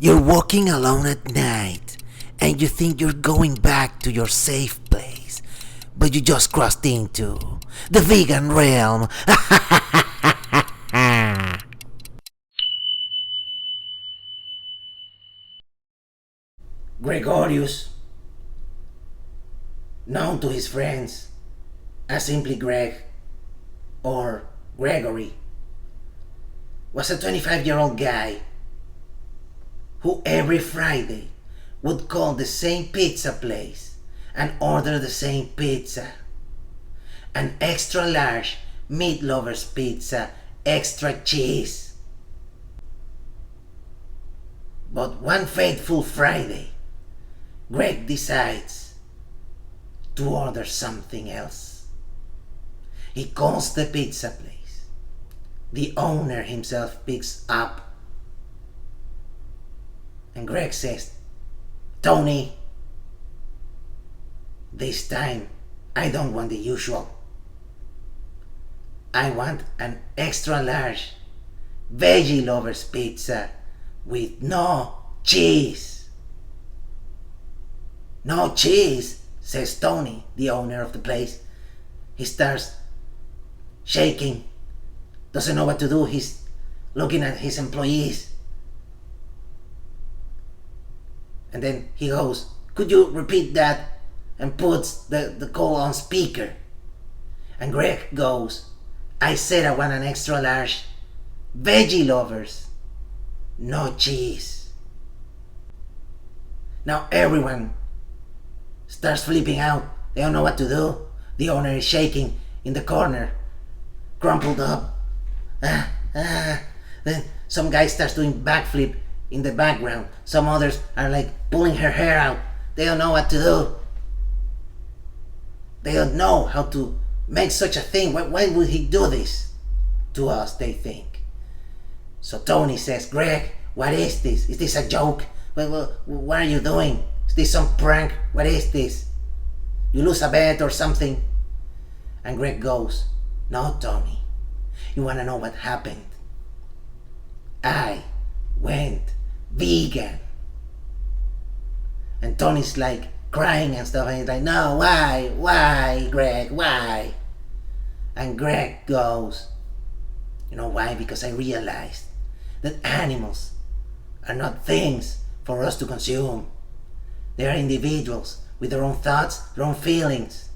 You're walking alone at night and you think you're going back to your safe place, but you just crossed into the vegan realm. Gregorius, known to his friends as simply Greg or Gregory, was a 25-year-old guy who every Friday would call the same pizza place and order the same pizza. An extra large meat lover's pizza, extra cheese. But one fateful Friday, Greg decides to order something else. He calls the pizza place. The owner himself picks up. And Greg says, "Tony, this time I don't want the usual. I want an extra large veggie lover's pizza with no cheese." "No cheese," says Tony, the owner of the place. He starts shaking, doesn't know what to do. He's looking at his employees. And then he goes, "Could you repeat that?" and puts the call on speaker. And Greg goes, "I said I want an extra large veggie lovers, no cheese." Now everyone starts flipping out. They don't know what to do. The owner is shaking in the corner, crumpled up. Then some guy starts doing backflip in the background. Some others are like pulling her hair out. They don't know what to do. They don't know how to make such a thing. Why would he do this to us, they think. So Tony says, "Greg, what is this? Is this a joke? What are you doing? Is this some prank? What is this? You lose a bet or something?" And Greg goes, "No, Tony. You want to know what happened? I went vegan." And Tony's like crying and stuff, and he's like, "No, why, Greg, why?" And Greg goes, "You know why? Because I realized that animals are not things for us to consume. They are individuals with their own thoughts, their own feelings,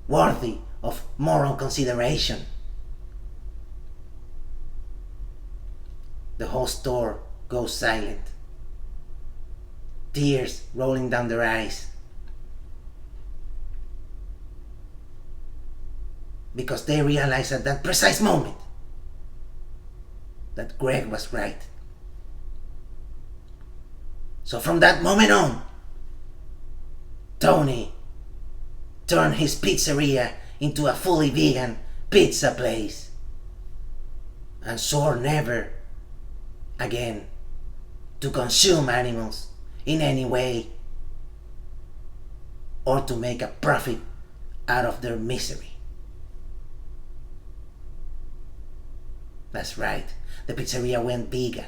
worthy of moral consideration." The whole store goes silent, tears rolling down their eyes, because they realize at that precise moment that Greg was right. So from that moment on, Tony turned his pizzeria into a fully vegan pizza place and swore never again to consume animals in any way or to make a profit out of their misery. That's right, the pizzeria went vegan,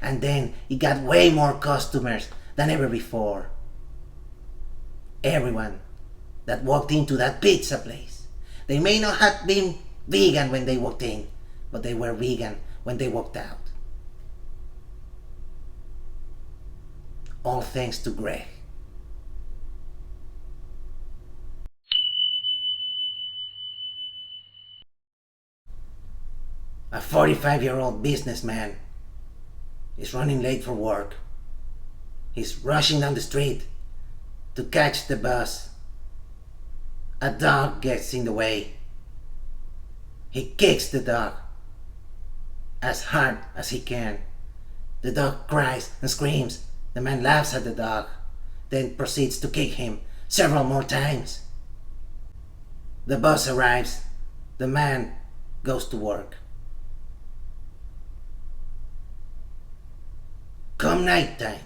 and then it got way more customers than ever before. Everyone that walked into that pizza place, they may not have been vegan when they walked in, but they were vegan when they walked out. All thanks to Greg. A 45-year-old businessman is running late for work. He's rushing down the street to catch the bus. A dog gets in the way. He kicks the dog as hard as he can. The dog cries and screams. The man laughs at the dog, then proceeds to kick him several more times. The bus arrives. The man goes to work. Come nighttime,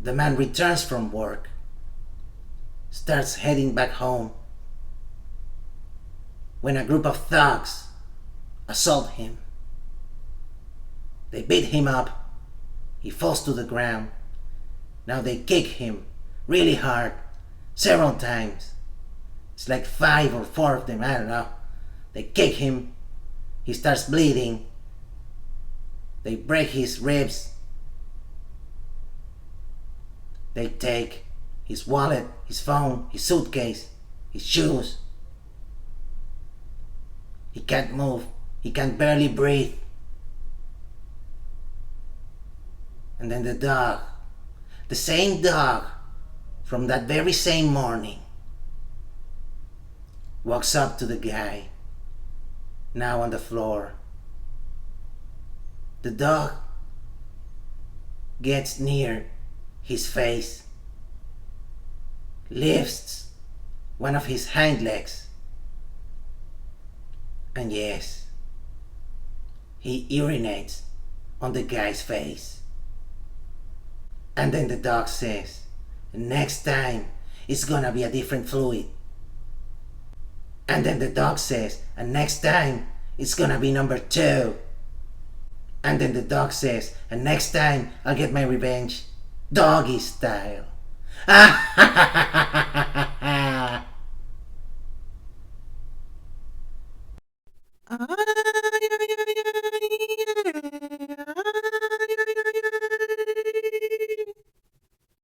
the man returns from work, starts heading back home, when a group of thugs assault him. They beat him up, He falls to the ground. Now they kick him really hard, several times. It's like 5 or 4 of them, I don't know. They kick him. He starts bleeding. They break his ribs. They take his wallet, his phone, his suitcase, his shoes. He can't move. He can barely breathe. And then the dog, the same dog from that very same morning, walks up to the guy, now on the floor. The dog gets near his face, lifts one of his hind legs, and yes, he urinates on the guy's face. And then the dog says, next time it's gonna be a different fluid. And then the dog says, and next time it's gonna be number 2. And then the dog says, and next time I'll get my revenge doggy style. Ah!